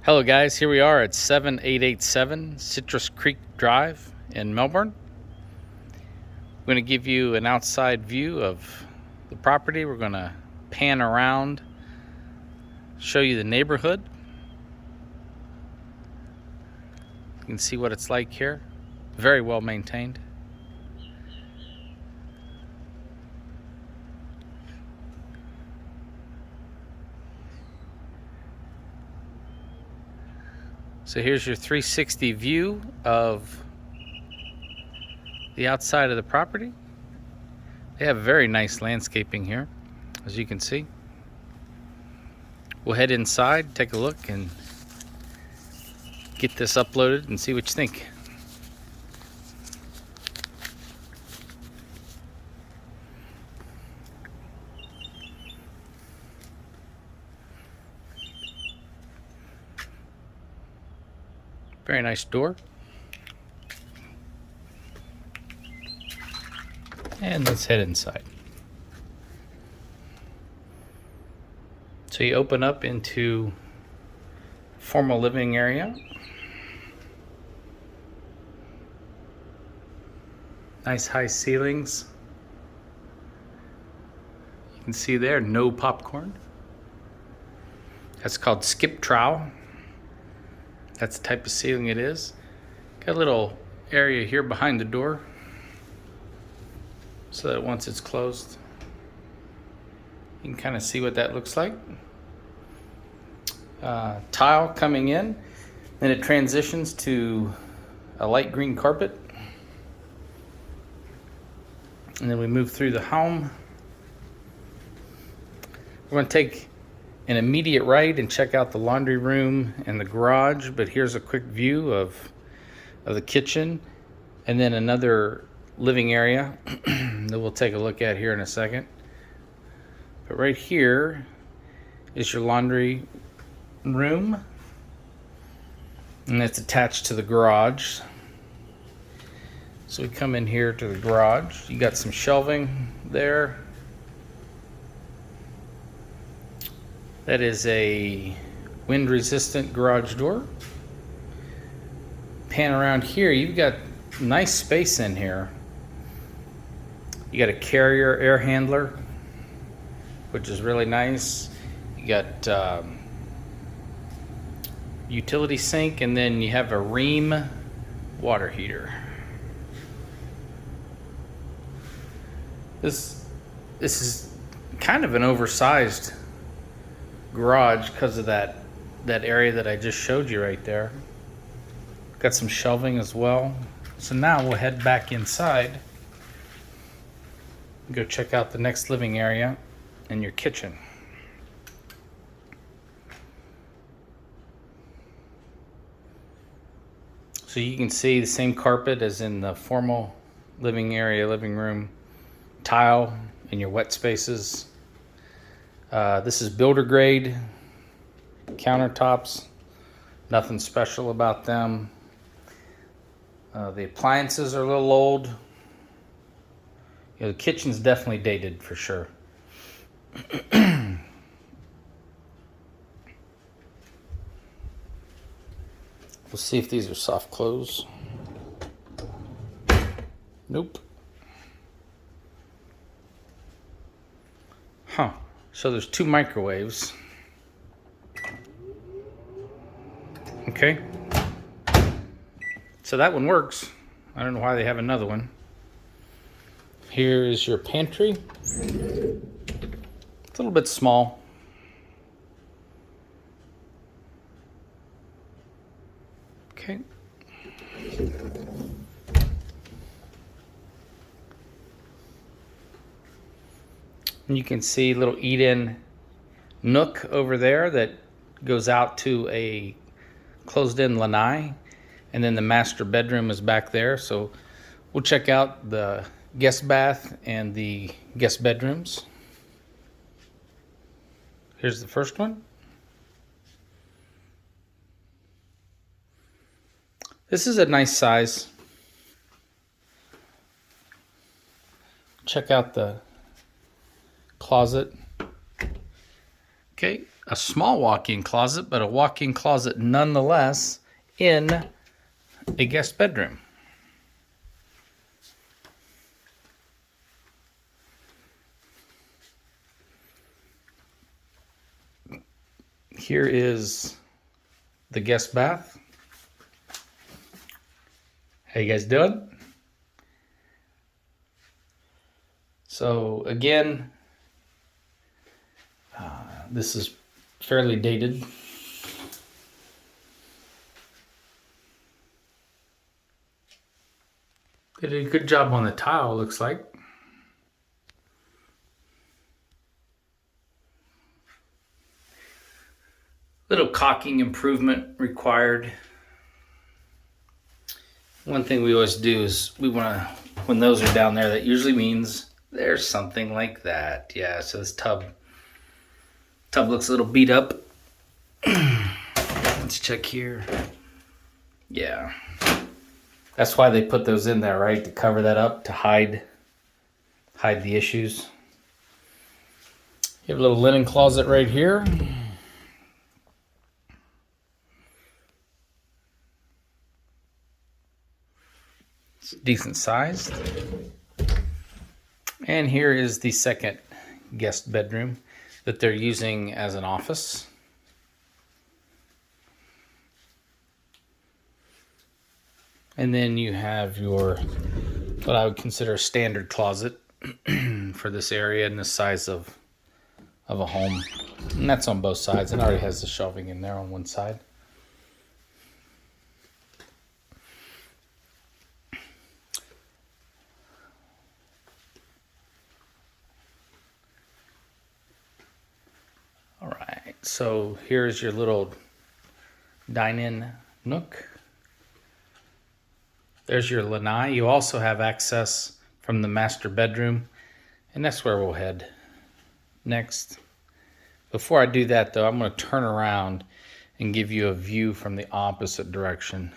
Hello guys, here we are at 7887 Citrus Creek Drive in Melbourne. I'm going to give you an outside view of the property. We're going to pan around, show you the neighborhood. You can see what it's like here. Very well maintained. So here's your 360 view of the outside of the property. They have very nice landscaping here, as you can see. We'll head inside, take a look, and get this uploaded and see what you think. Very nice door. And let's head inside. So you open up into formal living area. Nice high ceilings. You can see there, no popcorn. That's called skip trowel. That's the type of ceiling it is. Got a little area here behind the door so that once it's closed, you can kind of see what that looks like. Tile coming in, then it transitions to a light green carpet. And then we move through the home. We're going to take an immediate right and check out the laundry room and the garage, but here's a quick view of the kitchen and then another living area that we'll take a look at here in a second. But right here is your laundry room, and it's attached to the garage. So we come in here to the garage. You got some shelving there. That is a wind resistant garage door. Pan around here, you've got nice space in here. You got a carrier air handler, which is really nice. You got utility sink, and then you have a Ream water heater. This is kind of an oversized garage because of that area that I just showed you right there. Got some shelving as well. So now we'll head back inside, go check out the next living area and your kitchen. So you can see the same carpet as in the formal living area, living room, tile in your wet spaces. This is builder grade countertops. Nothing special about them. The appliances are a little old. The kitchen's definitely dated for sure. We'll see if these are soft close. Nope. Huh. So there's two microwaves. Okay. So that one works. I don't know why they have another one. Here is your pantry. It's a little bit small. Okay. And you can see a little eat-in nook over there that goes out to a closed-in lanai, and then the master bedroom is back there. So we'll check out the guest bath and the guest bedrooms. Here's the first one. This is a nice size. Check out the closet. Okay, a small walk-in closet, but a walk-in closet nonetheless in a guest bedroom. Here is the guest bath. How you guys doing? So again, this is fairly dated. They did a good job on the tile, looks like. Little caulking improvement required. One thing we always do is we want to, when those are down there, that usually means there's something like that. Yeah, so this tub looks a little beat up. Let's check here. Yeah. That's why they put those in there, right? To cover that up, to hide the issues. You have a little linen closet right here. It's decent sized. And here is the second guest bedroom that they're using as an office. And then you have your, what I would consider a standard closet for this area and the size of a home. And that's on both sides. It already has the shelving in there on one side. All right, so here's your little dine-in nook. There's your lanai. You also have access from the master bedroom, and that's where we'll head next. Before I do that, though, I'm going to turn around and give you a view from the opposite direction,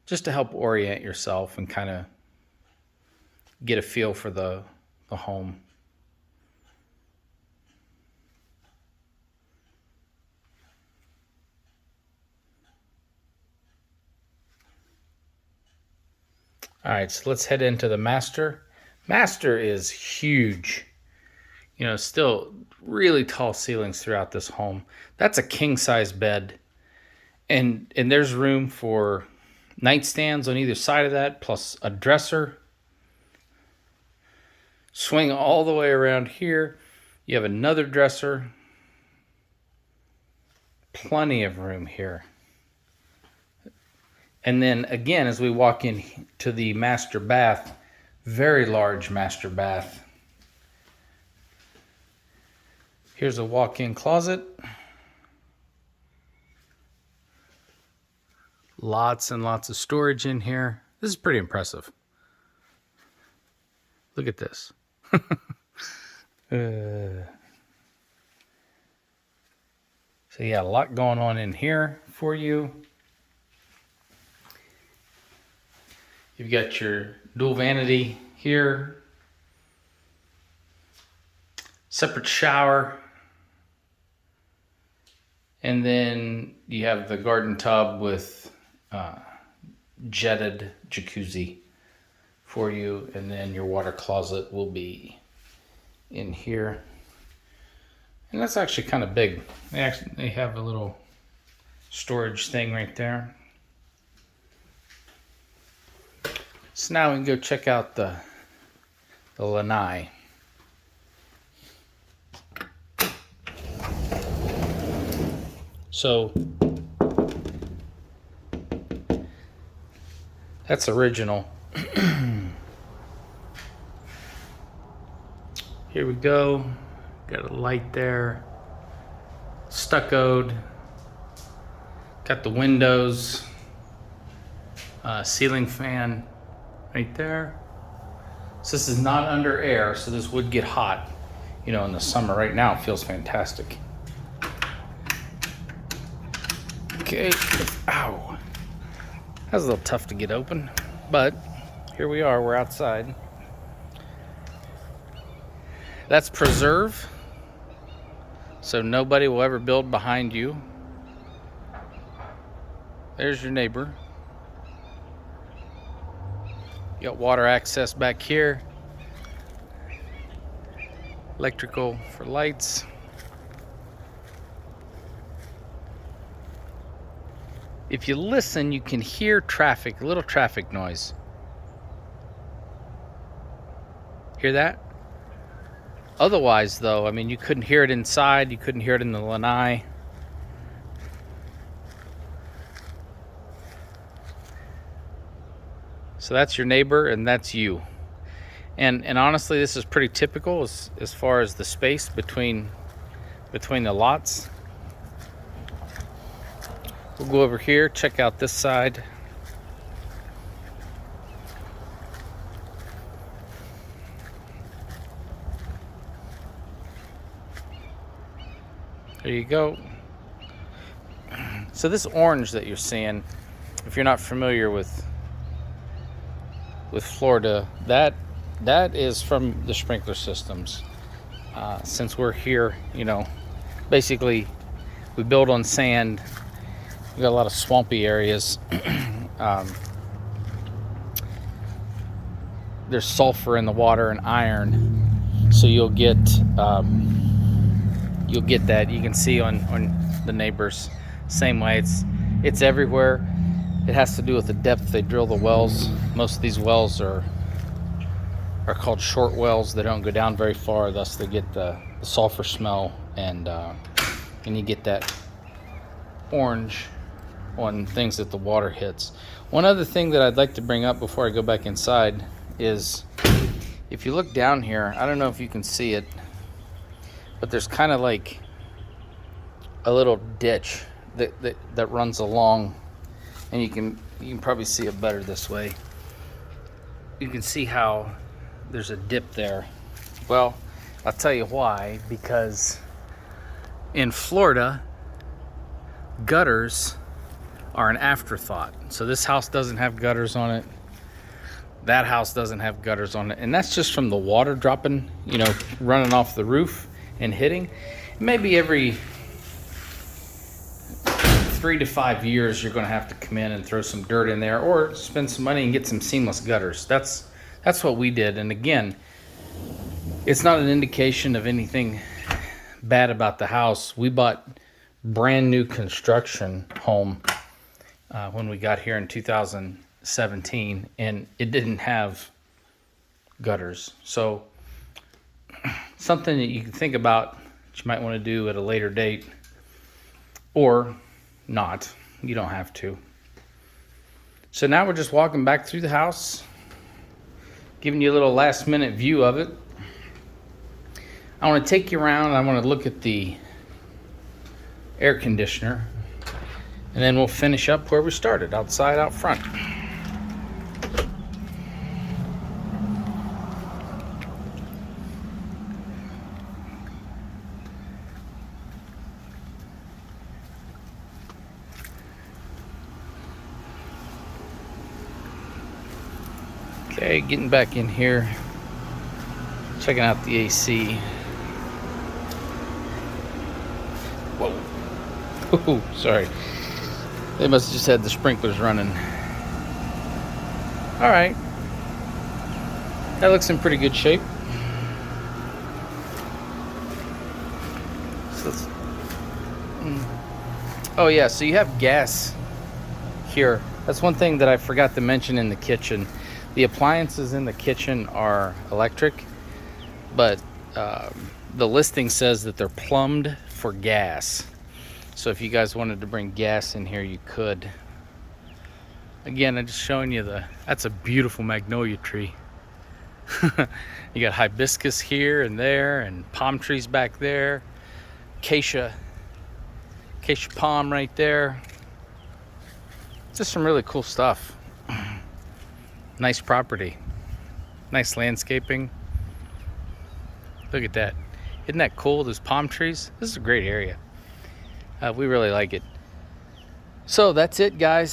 just to help orient yourself and kind of get a feel for the home. All right, so let's head into the master. Master is huge. You know, still really tall ceilings throughout this home. That's a king-size bed. And there's room for nightstands on either side of that, plus a dresser. Swing all the way around here. You have another dresser. Plenty of room here. And then again, as we walk in to the master bath, very large master bath. Here's a walk-in closet. Lots and lots of storage in here. This is pretty impressive. Look at this. So yeah, a lot going on in here for you. You've got your dual vanity here. Separate shower. And then you have the garden tub with jetted jacuzzi for you. And then your water closet will be in here. And that's actually kind of big. They have a little storage thing right there. So now we can go check out the lanai. So that's original. Here we go. Got a light there. Stuccoed. Got the windows. Ceiling fan right there. So this is not under air, so this would get hot, you know, in the summer. Right now it feels fantastic. Okay, ow. That was a little tough to get open, but here we are, we're outside. That's preserve. so nobody will ever build behind you. There's your neighbor. You got water access back here. Electrical for lights. If you listen, you can hear traffic, a little traffic noise. Hear that? Otherwise, though, I mean, you couldn't hear it inside. You couldn't hear it in the lanai. So that's your neighbor, and that's you. And honestly, this is pretty typical as far as the space between the lots. We'll go over here, check out this side. There you go. So this orange that you're seeing, if you're not familiar with Florida, that is from the sprinkler systems. Since we're here, you know, basically we build on sand. We got a lot of swampy areas. There's sulfur in the water and iron, so you'll get that. You can see on the neighbors. Same way, it's everywhere. It has to do with the depth they drill the wells. Most of these wells are called short wells. They don't go down very far, thus they get the sulfur smell, and you get that orange on things that the water hits. One other thing that I'd like to bring up before I go back inside is, if you look down here, I don't know if you can see it, but there's kind of like a little ditch that runs along, and you can probably see it better this way. You can see how there's a dip there. Well, I'll tell you why. Because in Florida, gutters are an afterthought. So this house doesn't have gutters on it. That house doesn't have gutters on it. And that's just from the water dropping, you know, running off the roof and hitting. Maybe every 3 to 5 years you're going to have to come in and throw some dirt in there, or spend some money and get some seamless gutters. That's what we did. And again, it's not an indication of anything bad about the house. We bought brand new construction home when we got here in 2017, and it didn't have gutters. So something that you can think about that you might want to do at a later date, or not. You don't have to. So now we're just walking back through the house, giving you a little last minute view of it. I want to take you around. I want to look at the air conditioner, and then we'll finish up where we started, outside, out front. Okay, getting back in here, checking out the AC. Whoa. Ooh, sorry. They must have just had the sprinklers running. All right. That looks in pretty good shape. So oh yeah, so you have gas here. That's one thing that I forgot to mention in the kitchen. The appliances in the kitchen are electric, but the listing says that they're plumbed for gas. So if you guys wanted to bring gas in here, you could. Again, I'm just showing you that's a beautiful magnolia tree. You got hibiscus here and there, and palm trees back there. Acacia palm right there. Just some really cool stuff. Nice property, nice landscaping. Look at that. Isn't that cool, those palm trees? This is a great area. We really like it. So that's it, guys.